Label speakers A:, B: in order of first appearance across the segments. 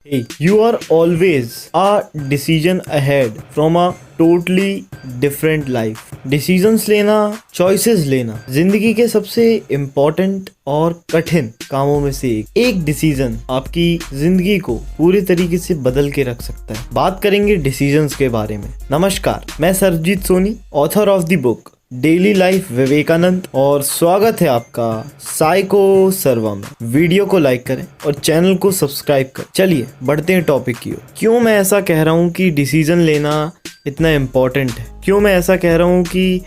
A: Hey, you are always a decision ahead from a totally different life. Decisions लेना, choices लेना जिंदगी के सबसे important और कठिन कामों में से एक डिसीजन आपकी जिंदगी को पूरी तरीके से बदल के रख सकता है। बात करेंगे डिसीजंस के बारे में। नमस्कार, मैं Sarabjit Soni, author of the book daily life Vivekananda, और स्वागत है आपका साइको सर्वा में। वीडियो को लाइक करें और चैनल को सब्सक्राइब करें। चलिए बढ़ते हैं टॉपिक की ओर। क्यों मैं ऐसा कह रहा हूँ कि डिसीजन लेना इतना इम्पोर्टेंट है? क्यों मैं ऐसा कह रहा हूँ कि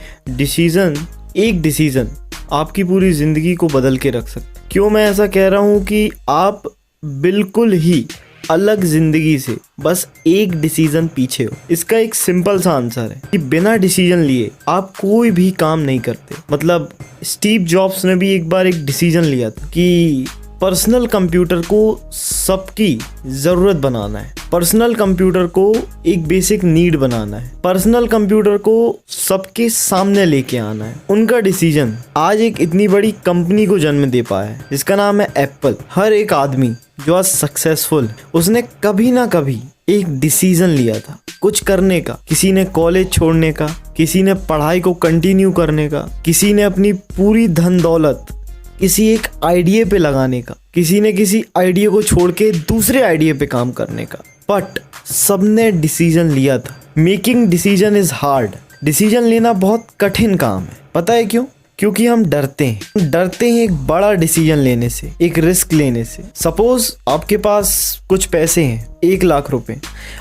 A: एक डिसीजन आपकी पूरी जिंदगी को बदल के रख सकता है? क्यों मैं ऐसा कह रहा हूँ कि आप बिल्कुल ही अलग जिंदगी से बस एक डिसीजन पीछे हो? इसका एक सिंपल सा आंसर है कि बिना डिसीजन लिए आप कोई भी काम नहीं करते। मतलब स्टीव जॉब्स ने भी एक बार एक डिसीजन लिया था कि पर्सनल कंप्यूटर को सबकी ज़रूरत बनाना है, पर्सनल कंप्यूटर को एक बेसिक नीड बनाना है, पर्सनल कंप्यूटर को सबके सामने लेके आना है। उनका डिसीजन आज एक इतनी बड़ी कंपनी को जन्म दे पाया है जिसका नाम है एप्पल। हर एक आदमी जो आज सक्सेसफुल, उसने कभी ना कभी एक डिसीजन लिया था कुछ करने का। किसी ने कॉलेज छोड़ने का, किसी ने पढ़ाई को कंटिन्यू करने का, किसी ने अपनी पूरी धन दौलत किसी एक आइडिया पे लगाने का, किसी ने किसी आइडिया को छोड़ के दूसरे आइडिया पे काम करने का। बट सबने डिसीजन लिया था। Making decision is hard. Decision लेना बहुत कठिन काम है। पता है क्यों? क्योंकि हम डरते हैं एक बड़ा डिसीजन लेने से, एक रिस्क लेने से। सपोज आपके पास कुछ पैसे हैं, 1 लाख रुपए।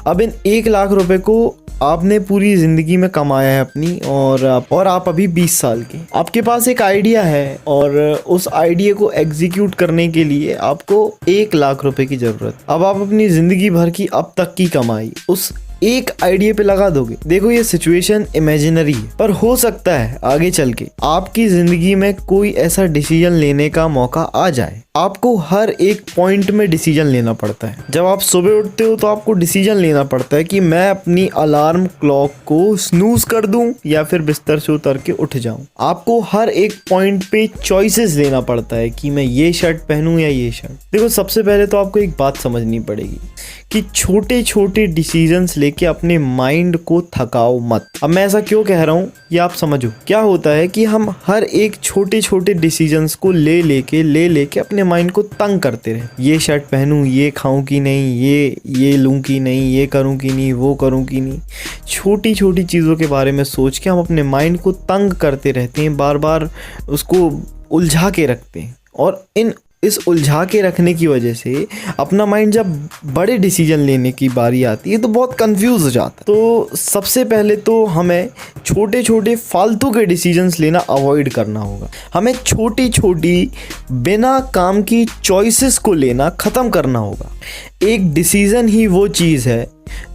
A: अब इन 1 लाख रुपए को आपने पूरी जिंदगी में कमाया है अपनी, और आप अभी 20 साल के। आपके पास एक आइडिया है और उस आइडिया को एग्जीक्यूट करने के लिए आपको 1 लाख रुपए की जरूरत। अब आप अपनी जिंदगी भर की अब तक की कमाई उस एक आइडिया पे लगा दोगे। देखो, ये सिचुएशन इमेजिनरी है, पर हो सकता है आगे चल के आपकी जिंदगी में कोई ऐसा डिसीजन लेने का मौका आ जाए। आपको हर एक पॉइंट में डिसीजन लेना पड़ता है। जब आप सुबह उठते हो तो आपको डिसीजन लेना पड़ता है कि मैं अपनी अलार्म क्लॉक को स्नूज कर दूं या फिर बिस्तर से उतर के उठ जाऊं। आपको हर एक पॉइंट पे चॉइसेस लेना पड़ता है कि मैं ये शर्ट पहनूं या ये शर्ट। देखो, सबसे पहले तो आपको एक बात समझनी पड़ेगी कि छोटे छोटे डिसीजंस लेके अपने माइंड को थकाओ मत। अब मैं ऐसा क्यों कह रहा हूँ ये आप समझो। क्या होता है कि हम हर एक छोटे छोटे डिसीजंस को ले लेके अपने माइंड को तंग करते रहे। ये शर्ट पहनूं, ये खाऊं कि नहीं, ये लूं कि नहीं, ये करूं कि नहीं, वो करूं कि नहीं। छोटी छोटी चीज़ों के बारे में सोच के हम अपने माइंड को तंग करते रहते हैं, बार बार उसको उलझा के रखते हैं। और इस उलझा के रखने की वजह से अपना माइंड जब बड़े डिसीजन लेने की बारी आती है तो बहुत कंफ्यूज हो जाता है। तो सबसे पहले तो हमें छोटे छोटे फालतू के डिसीजंस लेना अवॉइड करना होगा। हमें छोटी छोटी बिना काम की चॉइसेस को लेना ख़त्म करना होगा। एक डिसीजन ही वो चीज़ है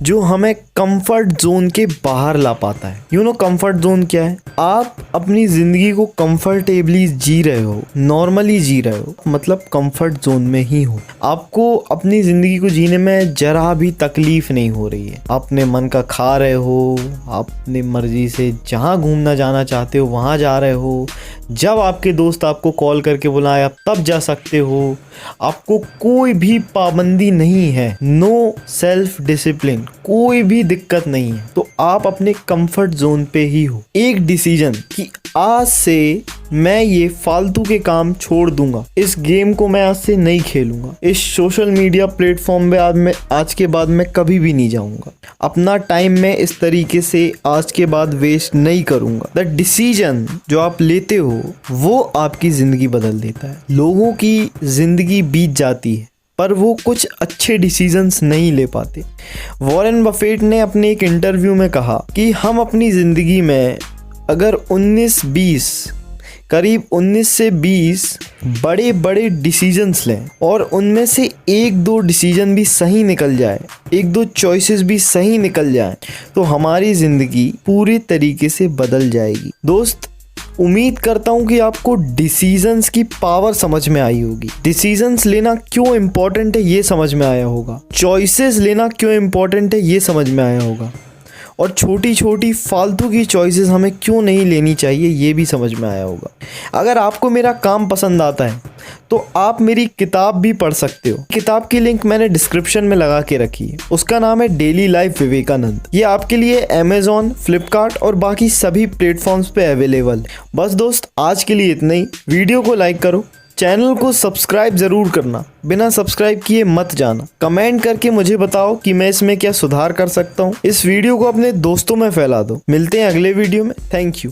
A: जो हमें कंफर्ट जोन के बाहर ला पाता है। यू नो कंफर्ट जोन क्या है? आप अपनी जिंदगी को कंफर्टेबली जी रहे हो, नॉर्मली जी रहे हो, मतलब कंफर्ट जोन में ही हो। आपको अपनी जिंदगी को जीने में जरा भी तकलीफ नहीं हो रही है। आप अपने मन का खा रहे हो, आप अपनी मर्जी से जहाँ घूमना जाना चाहते हो वहाँ जा रहे हो। जब आपके दोस्त आपको कॉल करके बुलाए आप तब जा सकते हो। आपको कोई भी पाबंदी नहीं है, नो सेल्फ डिसिप्लिन, कोई भी दिक्कत नहीं है। तो आप अपने कंफर्ट जोन पे ही हो। एक डिसीजन कि आज से मैं ये फालतू के काम छोड़ दूंगा, इस गेम को मैं आज से नहीं खेलूंगा, इस सोशल मीडिया प्लेटफॉर्म पे आज के बाद मैं कभी भी नहीं जाऊंगा, अपना टाइम मैं इस तरीके से आज के बाद वेस्ट नहीं करूंगा। द डिसीजन जो आप लेते हो वो आपकी जिंदगी बदल देता है। लोगों की जिंदगी बीत जाती है पर वो कुछ अच्छे डिसीजंस नहीं ले पाते। वॉरेन बफेट ने अपने एक इंटरव्यू में कहा कि हम अपनी ज़िंदगी में अगर 19 से 20 बड़े बड़े डिसीजंस लें और उनमें से 1-2 डिसीजन भी सही निकल जाए, 1-2 चॉइसेस भी सही निकल जाए, तो हमारी ज़िंदगी पूरी तरीके से बदल जाएगी। दोस्त, उम्मीद करता हूँ कि आपको डिसीजंस की पावर समझ में आई होगी। डिसीजंस लेना क्यों इम्पोर्टेंट है ये समझ में आया होगा। चॉइसेस लेना क्यों इम्पोर्टेंट है ये समझ में आया होगा। और छोटी छोटी फालतू की चॉइसेस हमें क्यों नहीं लेनी चाहिए ये भी समझ में आया होगा। अगर आपको मेरा काम पसंद आता है तो आप मेरी किताब भी पढ़ सकते हो। किताब की लिंक मैंने डिस्क्रिप्शन में लगा के रखी है। उसका नाम है डेली लाइफ विवेकानंद। ये आपके लिए अमेजॉन, फ्लिपकार्ट और बाकी सभी प्लेटफॉर्म्स पे अवेलेबल है। बस दोस्त, आज के लिए इतना ही। वीडियो को लाइक करो, चैनल को सब्सक्राइब जरूर करना, बिना सब्सक्राइब किए मत जाना। कमेंट करके मुझे बताओ कि मैं इसमें क्या सुधार कर सकता हूँ। इस वीडियो को अपने दोस्तों में फैला दो। मिलते हैं अगले वीडियो में। Thank you.